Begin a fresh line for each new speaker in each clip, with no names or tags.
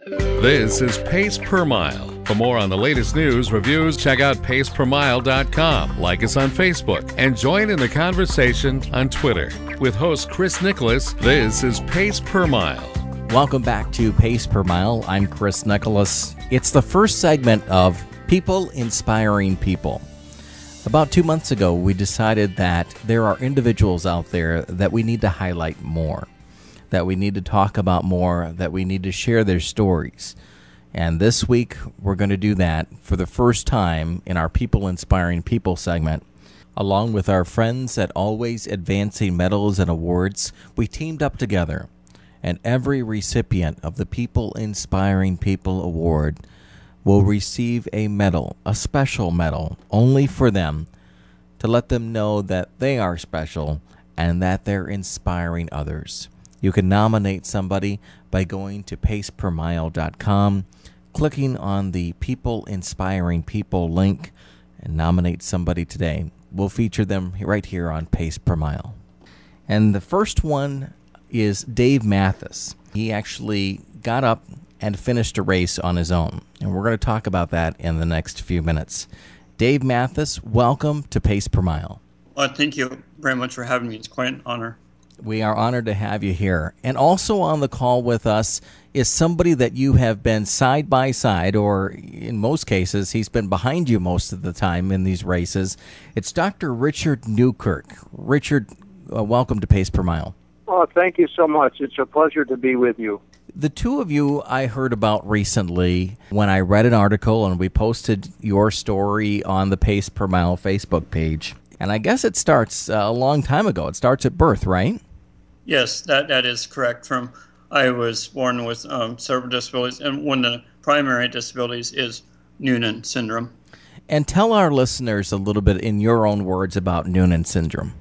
This is Pace Per Mile. For more on the latest news, reviews, check out pacepermile.com. Like us on Facebook and join in the conversation on Twitter. With host Chris Nicholas, this is Pace Per Mile.
Welcome back to Pace Per Mile. I'm Chris Nicholas. It's the first segment of People Inspiring People. About 2 months ago, we decided that there are individuals out there that we need to highlight more, that we need to talk about more, that we need to share their stories. And this week, we're going to do that for the first time in our People Inspiring People segment. Along with our friends at Always Advancing Medals and Awards, we teamed up together, and every recipient of the People Inspiring People Award will receive a medal, a special medal, only for them, to let them know that they are special and that they're inspiring others. You can nominate somebody by going to pacepermile.com, clicking on the People Inspiring People link, and nominate somebody today. We'll feature them right here on Pace Per Mile. And the first one is Dave Mathis. He actually got up and finished a race on his own, and we're going to talk about that in the next few minutes. Dave Mathis, welcome to Pace Per Mile.
Well, thank you very much for having me. It's quite an honor.
We are honored to have you here. And also on the call with us is somebody that you have been side by side, or in most cases, he's been behind you most of the time in these races. It's Dr. Richard Newkirk. Richard, welcome to Pace Per Mile.
Oh, thank you so much. It's a pleasure to be with you.
The two of you I heard about recently when I read an article and we posted your story on the Pace Per Mile Facebook page. And I guess it starts a long time ago. It starts at birth, right?
Yes, that is correct. I was born with several disabilities, and one of the primary disabilities is Noonan syndrome. And
tell our listeners a little bit in your own words about Noonan syndrome.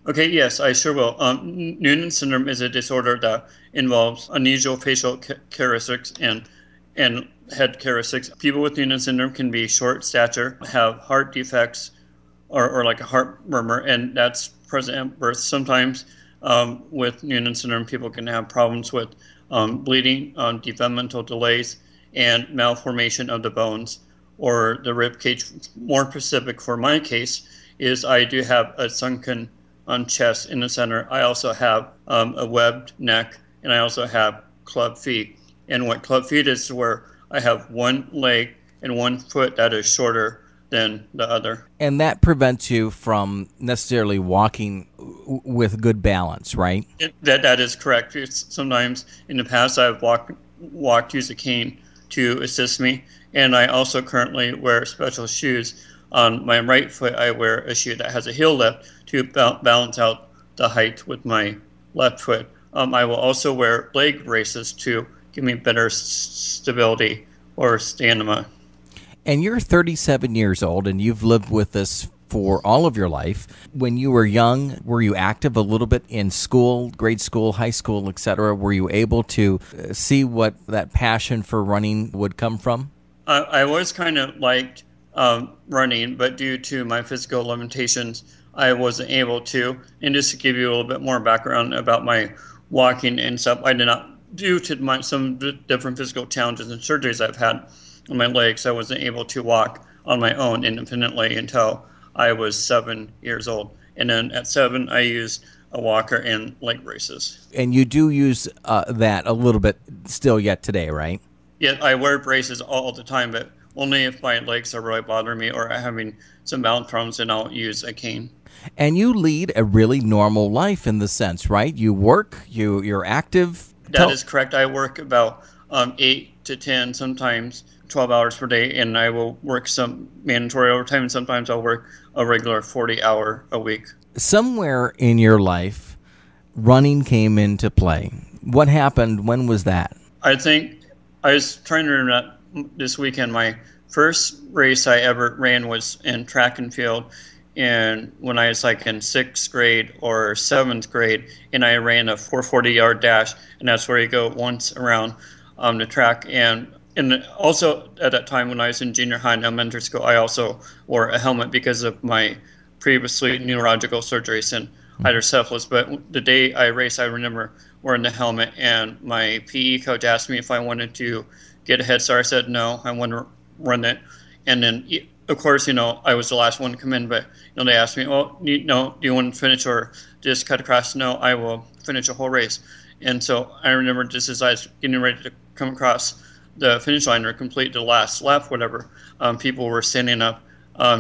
Okay, yes, I sure will. Noonan syndrome is a disorder that involves unusual facial characteristics and head characteristics. People with Noonan syndrome can be short stature, have heart defects, or like a heart murmur, and that's present at birth. Sometimes with Noonan syndrome, people can have problems with bleeding, developmental delays, and malformation of the bones or the rib cage. More specific for my case is I do have a sunken chest in the center. I also have a webbed neck, and I also have club feet. And what club feet is where I have one leg and one foot that is shorter than the other.
And that prevents you from necessarily walking with good balance, right?
That is correct. Sometimes in the past I've walked use a cane to assist me, and I also currently wear special shoes. On my right foot I wear a shoe that has a heel lift to balance out the height with my left foot. I will also wear leg braces to give me better stability or stamina.
And you're 37 years old, and you've lived with this for all of your life. When you were young, were you active a little bit in school, grade school, high school, etc.? Were you able to see what that passion for running would come from?
I always kind of liked running, but due to my physical limitations, I wasn't able to. And just to give you a little bit more background about my walking and stuff, I did not, due to some different physical challenges and surgeries I've had on my legs, I wasn't able to walk on my own independently until I was 7 years old. And then at 7, I used a walker and leg braces.
And you do use that a little bit still yet today, right?
Yeah, I wear braces all the time, but only if my legs are really bothering me or having some balance problems, then I'll use a cane.
And you lead a really normal life in the sense, right? You work, you're active.
That is correct. I work about 8 to 10, sometimes 12 hours per day, and I will work some mandatory overtime, and sometimes I'll work a regular 40-hour a week.
Somewhere in your life, running came into play. What happened? When was that?
I think I was trying to remember this weekend. My first race I ever ran was in track and field, and when I was like in 6th grade or 7th grade, and I ran a 440-yard dash, and that's where you go once around the track. And also at that time when I was in junior high and elementary school, I also wore a helmet because of my previously neurological surgeries and hydrocephalus. But the day I raced, I remember wearing the helmet, and my PE coach asked me if I wanted to get a head start. I said no, I want to run it. And then, of course, I was the last one to come in, but they asked me, do you want to finish or just cut across? No, I will finish a whole race. And so I remember just as I was getting ready to come across the finish line or complete the last lap, whatever, people were standing up,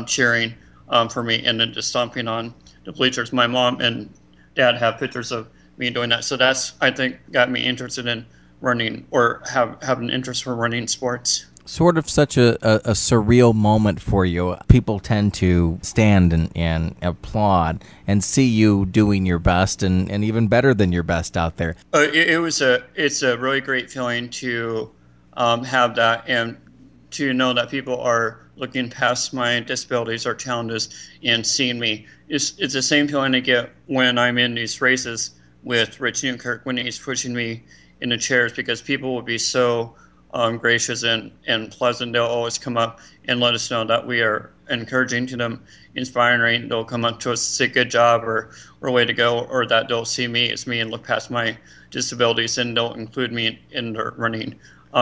cheering for me, and then just stomping on the bleachers. My mom and dad have pictures of me doing that. So that's, I think, got me interested in running or have an interest for running sports.
Sort of such a surreal moment for you. People tend to stand and applaud and see you doing your best and even better than your best out there.
It's a really great feeling to have that and to know that people are looking past my disabilities or challenges and seeing me. It's the same feeling I get when I'm in these races with Rick Newkirk when he's pushing me in the chairs, because people will be so gracious and pleasant. They'll always come up and let us know that we are encouraging to them, inspiring. They'll come up to us, say good job or way to go, or that they'll see me as me and look past my disabilities, and they'll include me in their running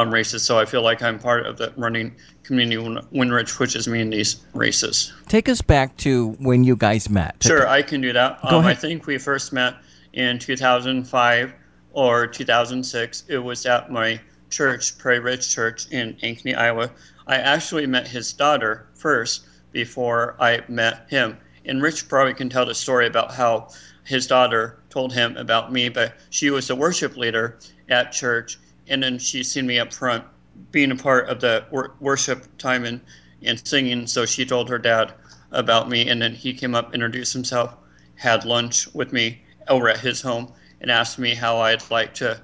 races. So I feel like I'm part of the running community when Rich pushes me in these races.
Take us back to when you guys met.
Sure, I can do that.
Go ahead.
I think we first met in 2005 or 2006. It was at my church, Prairie Ridge Church in Ankeny, Iowa. I actually met his daughter first before I met him. And Rich probably can tell the story about how his daughter told him about me, but she was the worship leader at church, and then she seen me up front being a part of the worship time and singing, so she told her dad about me, and then he came up, introduced himself, had lunch with me over at his home, and asked me how I'd like to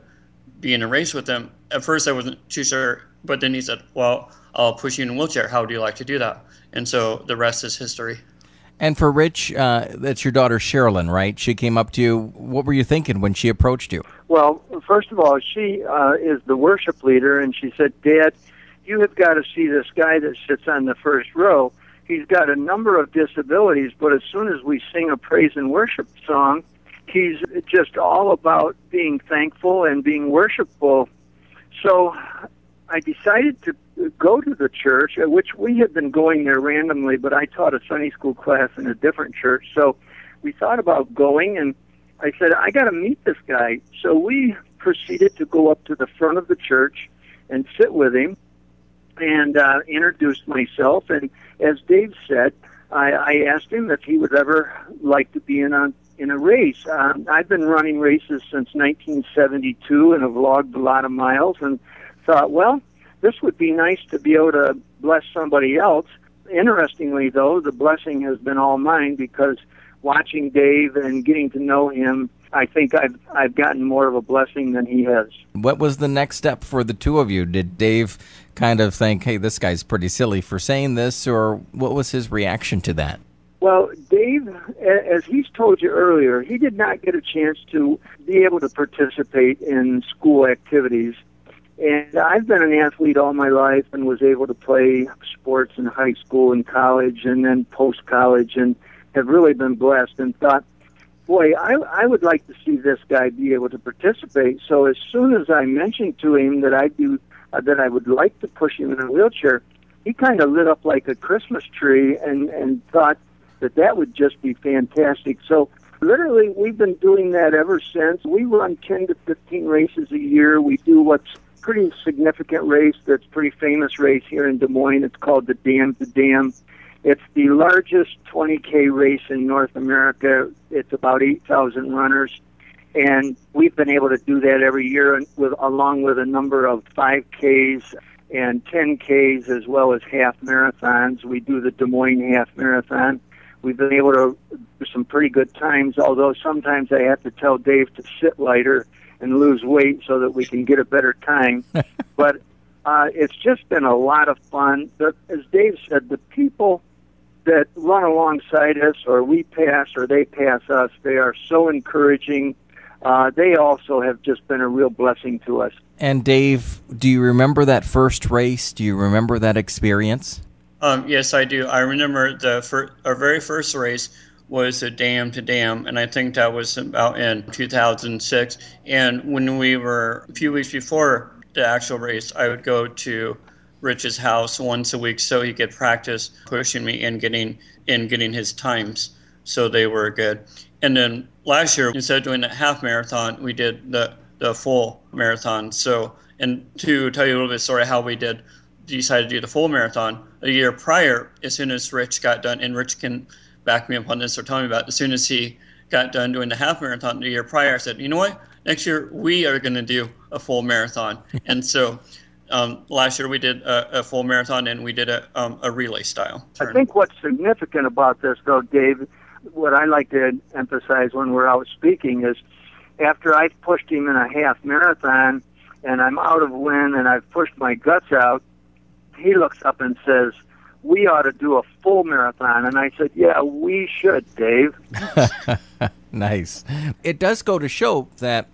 be in a race with him. At first I wasn't too sure, but then he said, well, I'll push you in a wheelchair. How do you like to do that? And so the rest is history.
And for Rich, that's your daughter Sherilyn, right? She came up to you. What were you thinking when she approached you?
Well, first of all, she is the worship leader, and she said, Dad, you have got to see this guy that sits on the first row. He's got a number of disabilities, but as soon as we sing a praise and worship song, he's just all about being thankful and being worshipful. So I decided to go to the church, which we had been going there randomly, but I taught a Sunday school class in a different church. So we thought about going, and I said, I got to meet this guy. So we proceeded to go up to the front of the church and sit with him and introduced myself. And as Dave said, I asked him if he would ever like to be in a race. I've been running races since 1972 and have logged a lot of miles, and thought, well, this would be nice to be able to bless somebody else. Interestingly, though, the blessing has been all mine, because watching Dave and getting to know him, I think I've gotten more of a blessing than he has.
What was the next step for the two of you? Did Dave kind of think, hey, this guy's pretty silly for saying this, or what was his reaction to that?
Well, Dave, as he's told you earlier, he did not get a chance to be able to participate in school activities. And I've been an athlete all my life and was able to play sports in high school and college and then post-college, and have really been blessed and thought, boy, I would like to see this guy be able to participate. So as soon as I mentioned to him that I would like to push him in a wheelchair, he kind of lit up like a Christmas tree and thought that would just be fantastic. So literally we've been doing that ever since. We run 10 to 15 races a year. We do what's pretty significant race that's pretty famous race here in Des Moines. It's called the Dam to Dam. It's the largest 20K race in North America. It's about 8,000 runners, and we've been able to do that every year, along with a number of 5Ks and 10Ks, as well as half marathons. We do the Des Moines Half Marathon. We've been able to do some pretty good times, although sometimes I have to tell Dave to sit lighter and lose weight so that we can get a better time. But it's just been a lot of fun. As Dave said, the people that run alongside us, or we pass or they pass us, they are so encouraging. They also have just been a real blessing to us.
And Dave, do you remember that first race? Do you remember that experience?
Yes, I do. I remember our very first race was a dam to dam, and I think that was about in 2006. And when we were a few weeks before the actual race, I would go to Rich's house once a week so he could practice pushing me and getting his times, so they were good. And then last year, instead of doing the half marathon, we did the full marathon. So, and to tell you a little bit of story how we decided to do the full marathon, a year prior, as soon as Rich got done, and Rich can back me up on this or tell me about it, as soon as he got done doing the half marathon the year prior, I said, you know what, next year we are going to do a full marathon. And so last year we did a full marathon, and we did a relay style.
I think what's significant about this, though, Dave, what I like to emphasize when we're out speaking is after I've pushed him in a half marathon and I'm out of wind and I've pushed my guts out, he looks up and says, we ought to do a full marathon. And I said, yeah, we should, Dave.
Nice. It does go to show that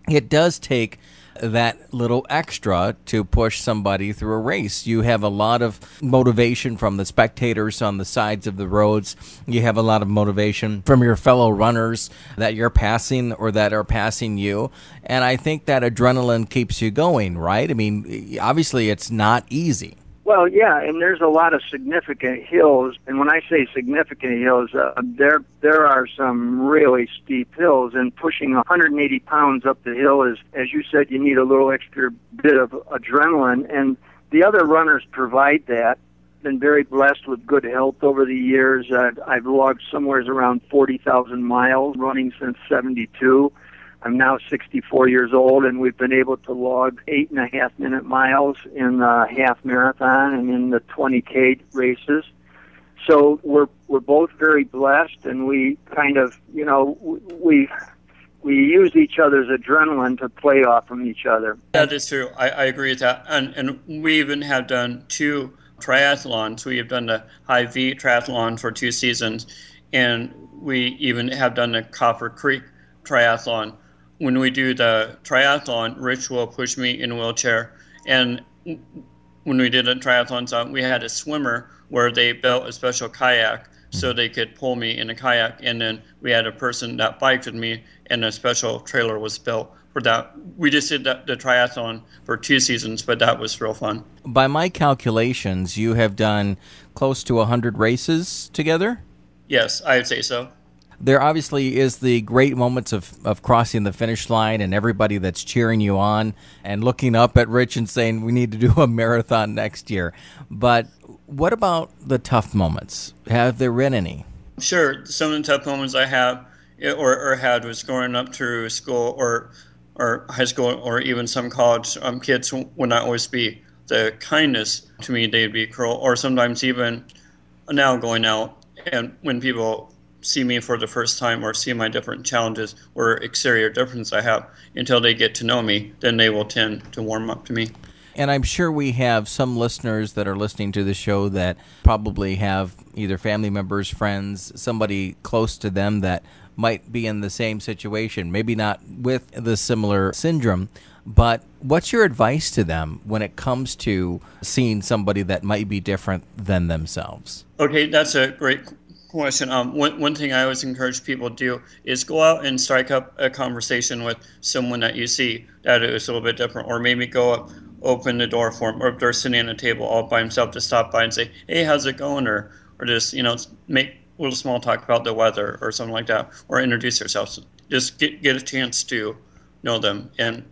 it does take that little extra to push somebody through a race. You have a lot of motivation from the spectators on the sides of the roads. You have a lot of motivation from your fellow runners that you're passing or that are passing you. And I think that adrenaline keeps you going, right? I mean, obviously it's not easy.
Well, yeah, and there's a lot of significant hills, and when I say significant hills, there are some really steep hills, and pushing 180 pounds up the hill is, as you said, you need a little extra bit of adrenaline, and the other runners provide that. Been very blessed with good health over the years. I've logged somewhere around 40,000 miles running since '72. I'm now 64 years old, and we've been able to log 8.5-minute miles in the half marathon and in the 20K races. So we're both very blessed, and we kind of, you know, we use each other's adrenaline to play off from each other.
That is true. I agree with that. And we even have done 2 triathlons. We have done the High V triathlon for 2 seasons, and we even have done the Copper Creek triathlon. When we do the triathlon, Rich will push me in a wheelchair. And when we did a triathlon, we had a swimmer where they built a special kayak so they could pull me in a kayak. And then we had a person that biked with me, and a special trailer was built for that. We just did the triathlon for 2 seasons, but that was real fun.
By my calculations, you have done close to 100 races together?
Yes, I would say so.
There obviously is the great moments of crossing the finish line and everybody that's cheering you on and looking up at Rich and saying, we need to do a marathon next year. But what about the tough moments? Have there been any?
Sure. Some of the tough moments I have or had was growing up through school or high school or even some college. Kids would not always be the kindness to me. They'd be cruel, or sometimes even now going out and when people see me for the first time or see my different challenges or exterior differences I have, until they get to know me, then they will tend to warm up to me.
And I'm sure we have some listeners that are listening to the show that probably have either family members, friends, somebody close to them that might be in the same situation, maybe not with the similar syndrome. But what's your advice to them when it comes to seeing somebody that might be different than themselves?
Okay, that's a great question. One thing I always encourage people to do is go out and strike up a conversation with someone that you see that is a little bit different, or maybe go up, open the door for them, or if they're sitting at a table all by himself, to stop by and say, hey, how's it going? Or just, make a little small talk about the weather or something like that, or introduce yourself. Just get a chance to know them and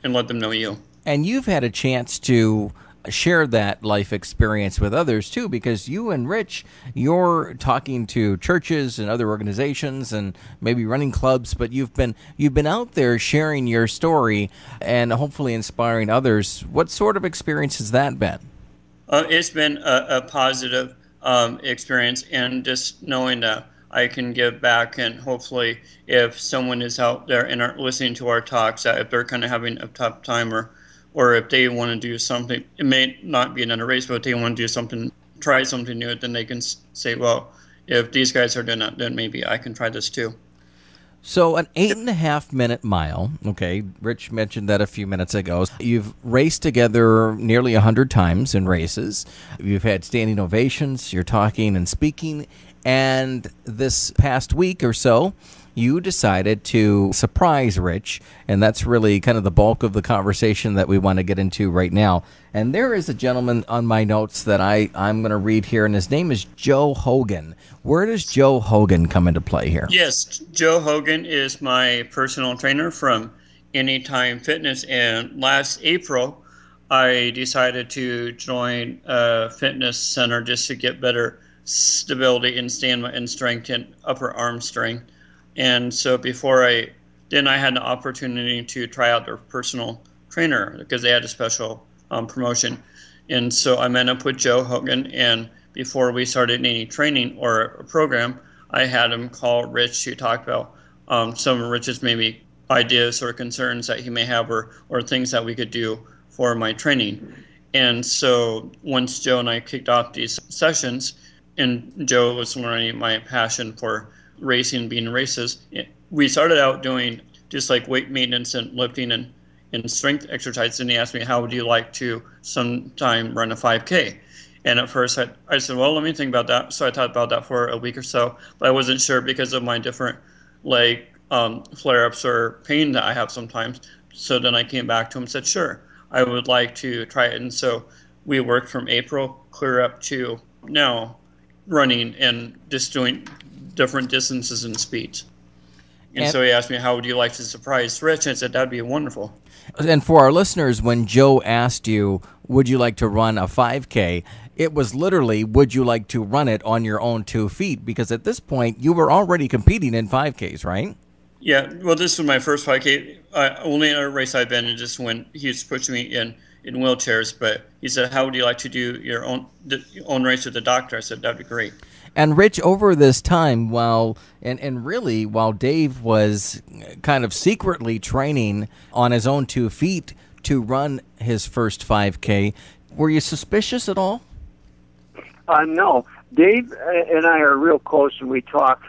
let them know you.
And you've had a chance to share that life experience with others too, because you and Rich, you're talking to churches and other organizations and maybe running clubs, but you've been out there sharing your story and hopefully inspiring others. What sort of experience has that been?
It's been a positive experience, and just knowing that I can give back, and hopefully if someone is out there and are listening to our talks, that if they're kind of having a tough time or if they want to do something, it may not be another race, but if they want to do something, try something new, then they can say, well, if these guys are doing that, then maybe I can try this too.
So an 8.5-minute mile, okay, Rich mentioned that a few minutes ago. You've raced together nearly 100 times in races. You've had standing ovations, you're talking and speaking, And this past week or so, you decided to surprise Rich, and that's really kind of the bulk of the conversation that we want to get into right now. And there is a gentleman on my notes that I'm going to read here, and his name is Joe Hogan. Where does Joe Hogan come into play here?
Yes, Joe Hogan is my personal trainer from Anytime Fitness, and last April I decided to join a fitness center just to get better stability and stamina and strength and upper arm strength. And so I had an opportunity to try out their personal trainer because they had a special promotion. And so I met up with Joe Hogan, and before we started any training or a program, I had him call Rich to talk about some of Rich's maybe ideas or concerns that he may have or things that we could do for my training. And so once Joe and I kicked off these sessions, and Joe was learning my passion for racing, being races, we started out doing just like weight maintenance and lifting and strength exercises. And he asked me, how would you like to sometime run a 5K? And at first I said, well, let me think about that. So I thought about that for a week or so, but I wasn't sure because of my different leg flare-ups or pain that I have sometimes. So then I came back to him and said, sure, I would like to try it. And so we worked from April clear up to now running and just doing different distances and speeds. And so he asked me, how would you like to surprise Rich? And I said, that'd be wonderful.
And for our listeners, when Joe asked you, would you like to run a 5K, it was literally, would you like to run it on your own 2 feet? Because at this point, you were already competing in 5Ks, right?
Yeah, well, this was my first 5K. Only in a race I've been in just when he was pushing me in wheelchairs. But he said, how would you like to do your own race with the doctor? I said, that'd be great.
And Rich, over this time, while Dave was kind of secretly training on his own 2 feet to run his first 5K, were you suspicious at all?
No. Dave and I are real close, and we talk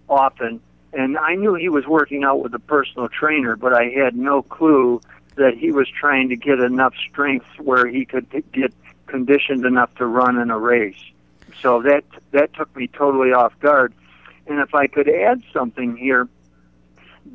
often. And I knew he was working out with a personal trainer, but I had no clue that he was trying to get enough strength where he could get conditioned enough to run in a race. So that took me totally off guard. And if I could add something here,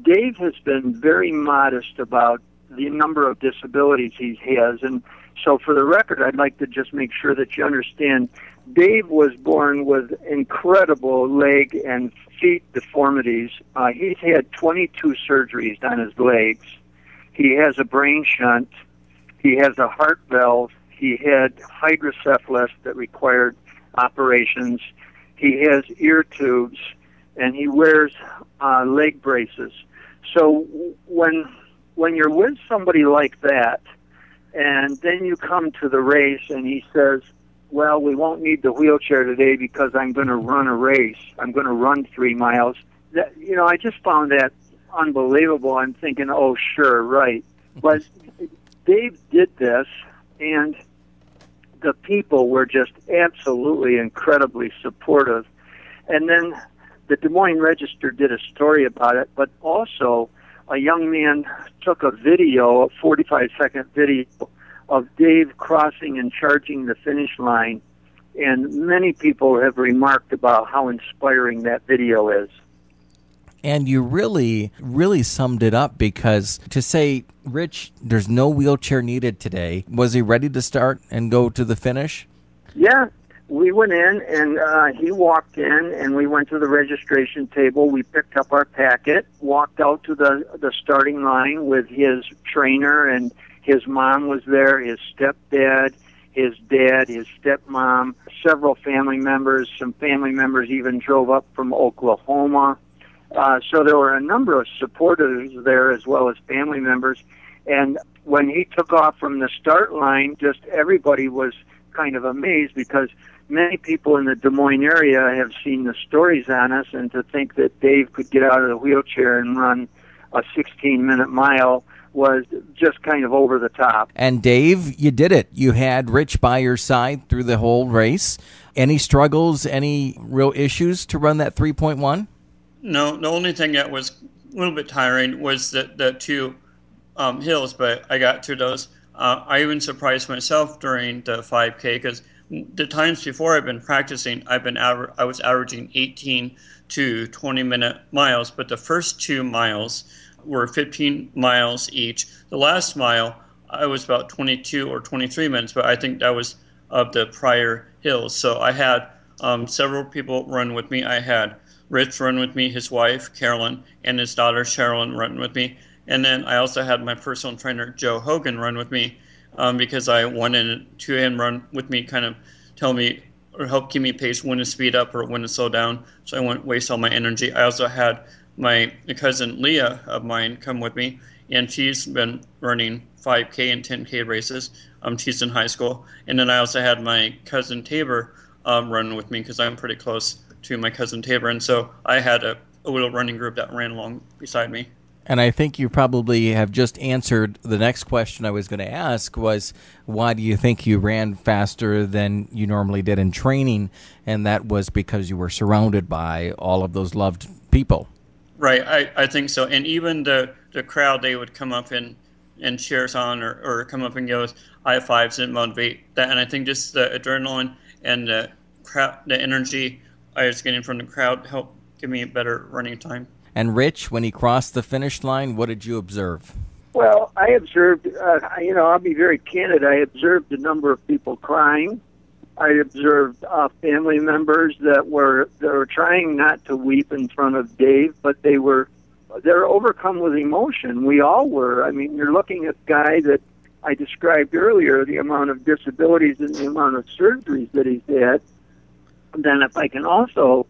Dave has been very modest about the number of disabilities he has. And so for the record, I'd like to just make sure that you understand, Dave was born with incredible leg and feet deformities. He's had 22 surgeries on his legs. He has a brain shunt. He has a heart valve. He had hydrocephalus that required operations. He has ear tubes, and he wears leg braces. So when you're with somebody like that, and then you come to the race and he says, well, we won't need the wheelchair today because I'm going to run a race. I'm going to run 3 miles. That, I just found that unbelievable. I'm thinking, oh, sure, right. But Dave did this, and the people were just absolutely incredibly supportive. And then the Des Moines Register did a story about it, but also a young man took a video, a 45-second video, of Dave crossing and charging the finish line, and many people have remarked about how inspiring that video is.
And you really, really summed it up, because to say, Rich, there's no wheelchair needed today, was he ready to start and go to the finish?
Yeah, we went in, and he walked in, and we went to the registration table. We picked up our packet, walked out to the starting line with his trainer, and his mom was there, his stepdad, his dad, his stepmom, several family members. Some family members even drove up from Oklahoma. So there were a number of supporters there as well as family members. And when he took off from the start line, just everybody was kind of amazed, because many people in the Des Moines area have seen the stories on us, and to think that Dave could get out of the wheelchair and run a 16-minute mile was just kind of over the top.
And Dave, you did it. You had Rich by your side through the whole race. Any struggles, any real issues to run that 3.1?
No, the only thing that was a little bit tiring was the 2 hills, but I got through those. I even surprised myself during the 5K, because the times before I've been practicing, I was averaging 18 to 20-minute miles, but the first 2 miles were 15 miles each. The last mile, I was about 22 or 23 minutes, but I think that was of the prior hills. So I had several people run with me. I had Rich run with me, his wife, Carolyn, and his daughter, Sherilyn, run with me. And then I also had my personal trainer, Joe Hogan, run with me because I wanted to him run with me, kind of tell me or help keep me pace when to speed up or when to slow down so I wouldn't waste all my energy. I also had my cousin Leah of mine come with me, and she's been running 5K and 10K races. She's in high school. And then I also had my cousin Tabor run with me because I'm pretty close to my cousin Tabor. And so I had a little running group that ran along beside me.
And I think you probably have just answered the next question I was going to ask was, why do you think you ran faster than you normally did in training? And that was because you were surrounded by all of those loved people.
Right, I think so. And even the crowd, they would come up and cheer us on or come up and give us high fives and motivate that. And I think just the adrenaline and the crowd, the energy I was getting from the crowd helped give me a better running time.
And Rich, when he crossed the finish line, what did you observe?
Well, I observed, I'll be very candid. I observed a number of people crying. I observed family members that were trying not to weep in front of Dave, but they're overcome with emotion. We all were. I mean, you're looking at a guy that I described earlier, the amount of disabilities and the amount of surgeries that he's had. And then if I can also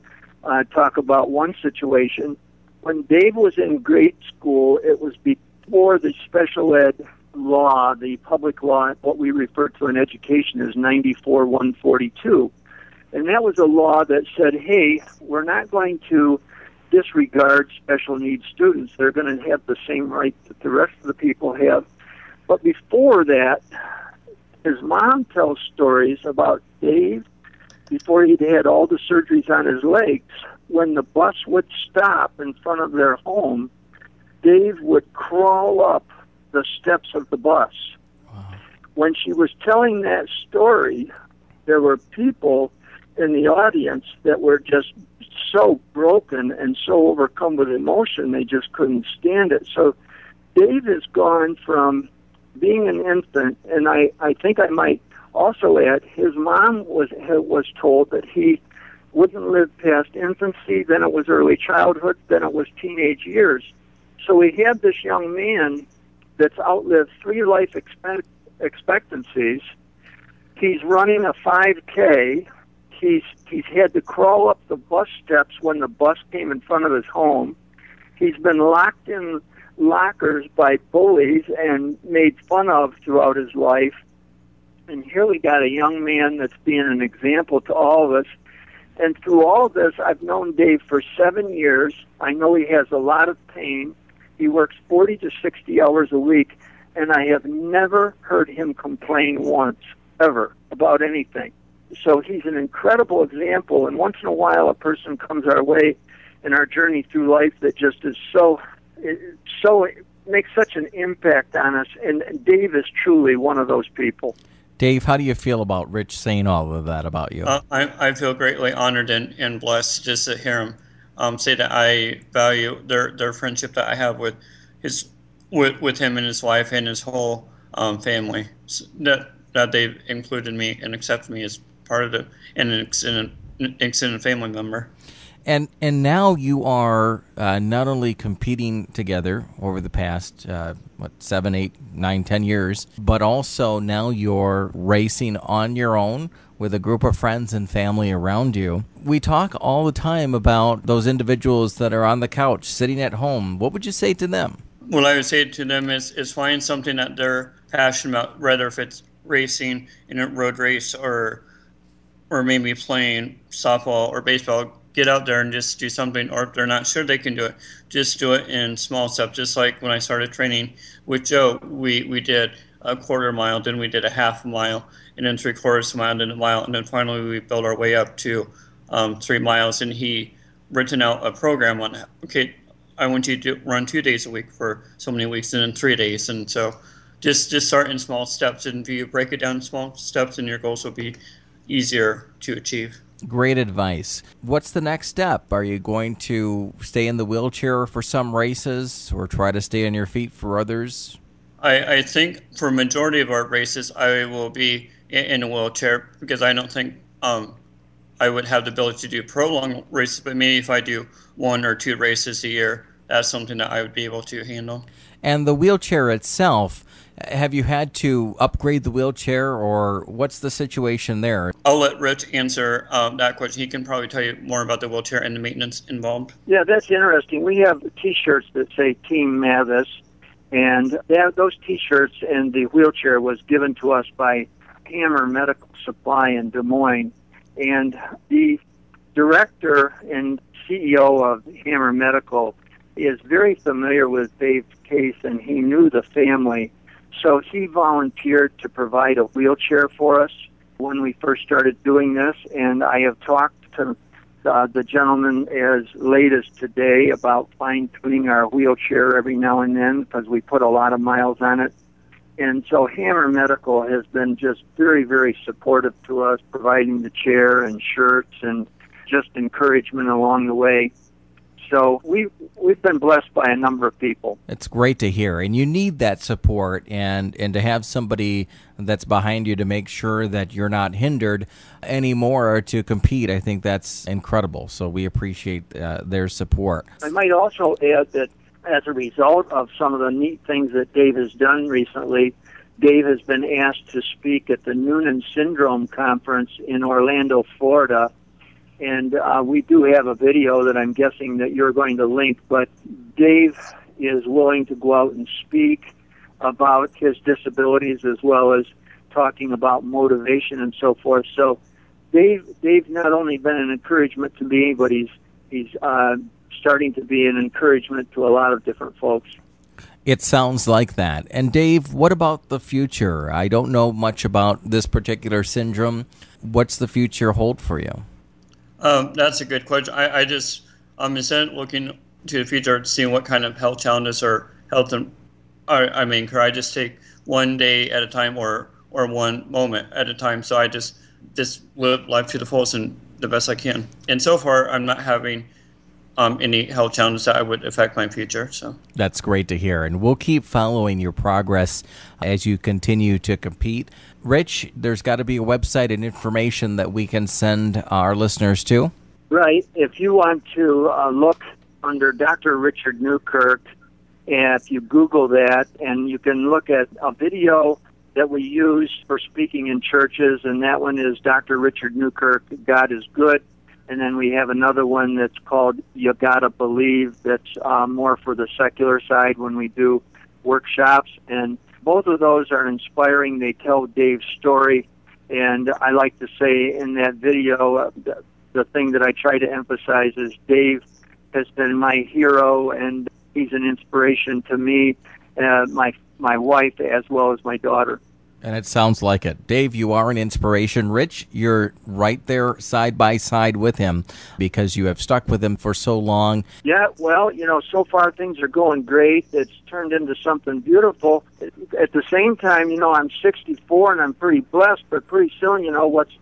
talk about one situation, when Dave was in grade school, it was before the special ed law, the public law, what we refer to in education as 94-142. And that was a law that said, hey, we're not going to disregard special needs students. They're going to have the same rights that the rest of the people have. But before that, his mom tells stories about Dave, before he'd had all the surgeries on his legs, when the bus would stop in front of their home, Dave would crawl up the steps of the bus. Wow. When she was telling that story, there were people in the audience that were just so broken and so overcome with emotion, they just couldn't stand it. So Dave has gone from being an infant, and I think I might also add, his mom was told that he wouldn't live past infancy, then it was early childhood, then it was teenage years. So we have this young man that's outlived 3 life expectancies. He's running a 5K. He's had to crawl up the bus steps when the bus came in front of his home. He's been locked in lockers by bullies and made fun of throughout his life. And here we got a young man that's being an example to all of us. And through all of this, I've known Dave for 7 years. I know he has a lot of pain. He works 40 to 60 hours a week, and I have never heard him complain once, ever, about anything. So he's an incredible example, and once in a while a person comes our way in our journey through life that just is it makes such an impact on us, and Dave is truly one of those people.
Dave, how do you feel about Rich saying all of that about you?
I feel greatly honored and blessed just to hear him say that. I value their friendship that I have with him and his wife and his whole family. That they've included me and accepted me as part of an extended family member.
And now you are not only competing together over the past 7, 8, 9, 10 years, but also now you're racing on your own with a group of friends and family around you. We talk all the time about those individuals that are on the couch sitting at home. What would you say to them?
What I would say to them is find something that they're passionate about, whether if it's racing in a road race or maybe playing softball or baseball. Get out there and just do something, or if they're not sure they can do it, just do it in small steps. Just like when I started training with Joe, we did a quarter mile, then we did a half mile, and then 3/4 mile, then a mile, and then finally we built our way up to 3 miles. And he written out a program on, okay, I want you to run 2 days a week for so many weeks, and then 3 days. And so just start in small steps, and if you break it down in small steps, and your goals will be easier to achieve.
Great advice. What's the next step? Are you going to stay in the wheelchair for some races or try to stay on your feet for others?
I think for a majority of our races, I will be in a wheelchair because I don't think I would have the ability to do prolonged races, but maybe if I do 1 or 2 races a year, that's something that I would be able to handle.
And the wheelchair itself, have you had to upgrade the wheelchair, or what's the situation there?
I'll let Rich answer that question. He can probably tell you more about the wheelchair and the maintenance involved.
Yeah, that's interesting. We have T-shirts that say Team Mathis, and those T-shirts and the wheelchair was given to us by Hammer Medical Supply in Des Moines. And the director and CEO of Hammer Medical is very familiar with Dave's case, and he knew the family. So he volunteered to provide a wheelchair for us when we first started doing this, and I have talked to the gentleman as late as today about fine-tuning our wheelchair every now and then because we put a lot of miles on it. And so Hammer Medical has been just very, very supportive to us, providing the chair and shirts and just encouragement along the way. So we've been blessed by a number of people.
It's great to hear, and you need that support and to have somebody that's behind you to make sure that you're not hindered anymore to compete. I think that's incredible, so we appreciate their support.
I might also add that as a result of some of the neat things that Dave has done recently, Dave has been asked to speak at the Noonan Syndrome Conference in Orlando, Florida. And we do have a video that I'm guessing that you're going to link, but Dave is willing to go out and speak about his disabilities as well as talking about motivation and so forth. So Dave's not only been an encouragement to me, but he's starting to be an encouragement to a lot of different folks.
It sounds like that. And Dave, what about the future? I don't know much about this particular syndrome. What's the future hold for you?
That's a good question. Instead of looking to the future, seeing what kind of health challenges or health I may incur, I just take one day at a time or one moment at a time. So I just live life to the fullest and the best I can. And so far, I'm not having any health challenges that would affect my future. So
that's great to hear, and we'll keep following your progress as you continue to compete. Rich, there's got to be a website and information that we can send our listeners to.
Right. If you want to look under Dr. Richard Newkirk, and if you Google that, and you can look at a video that we use for speaking in churches, and that one is Dr. Richard Newkirk, God is Good. And then we have another one that's called You Gotta Believe, that's more for the secular side when we do workshops. And both of those are inspiring. They tell Dave's story. And I like to say in that video, the thing that I try to emphasize is Dave has been my hero, and he's an inspiration to me, my wife, as well as my daughter.
And it sounds like it. Dave, you are an inspiration. Rich, you're right there side by side with him because you have stuck with him for so long.
Yeah, well, so far things are going great. It's turned into something beautiful. At the same time, I'm 64 and I'm pretty blessed, but pretty soon,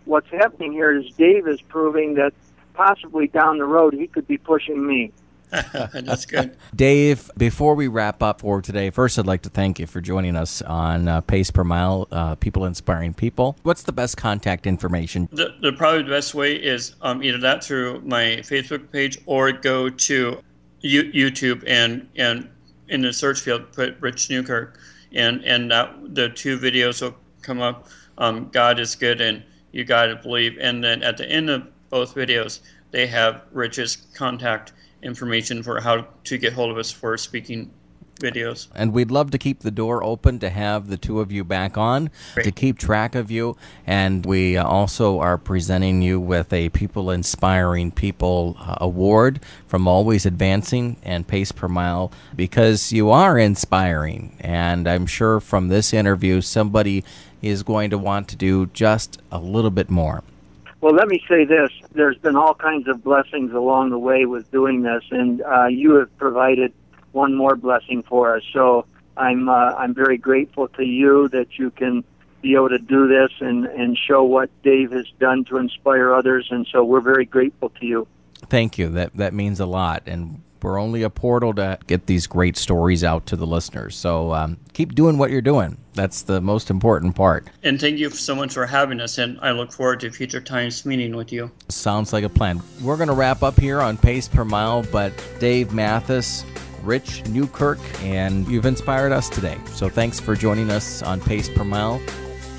what's happening here is Dave is proving that possibly down the road he could be pushing me.
That's good.
Dave, before we wrap up for today, first I'd like to thank you for joining us on Pace Per Mile, People Inspiring People. What's the best contact information?
Probably the best way is either that through my Facebook page or go to YouTube and in the search field put Rick Newkirk, and the 2 videos will come up. God is Good and You Gotta Believe. And then at the end of both videos, they have Rich's contact information for how to get hold of us for speaking videos.
And we'd love to keep the door open to have the 2 of you back on. Great. To keep track of you. And we also are presenting you with a People Inspiring People award from Always Advancing and Pace Per Mile because you are inspiring. And I'm sure from this interview, somebody is going to want to do just a little bit more.
Well, let me say this. There's been all kinds of blessings along the way with doing this, and you have provided one more blessing for us. So I'm very grateful to you that you can be able to do this and show what Dave has done to inspire others. And so we're very grateful to you.
Thank you. That means a lot. And we're only a portal to get these great stories out to the listeners. So keep doing what you're doing. That's the most important part.
And thank you so much for having us, and I look forward to future times meeting with you.
Sounds like a plan. We're going to wrap up here on Pace Per Mile, but Dave Mathis, Rick Newkirk, and you've inspired us today. So thanks for joining us on Pace Per Mile.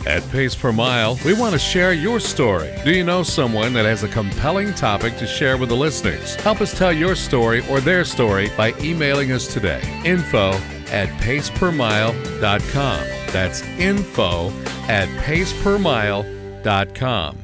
At Pace Per Mile, we want to share your story. Do you know someone that has a compelling topic to share with the listeners? Help us tell your story or their story by emailing us today. info@pacepermile.com. That's info@pacepermile.com.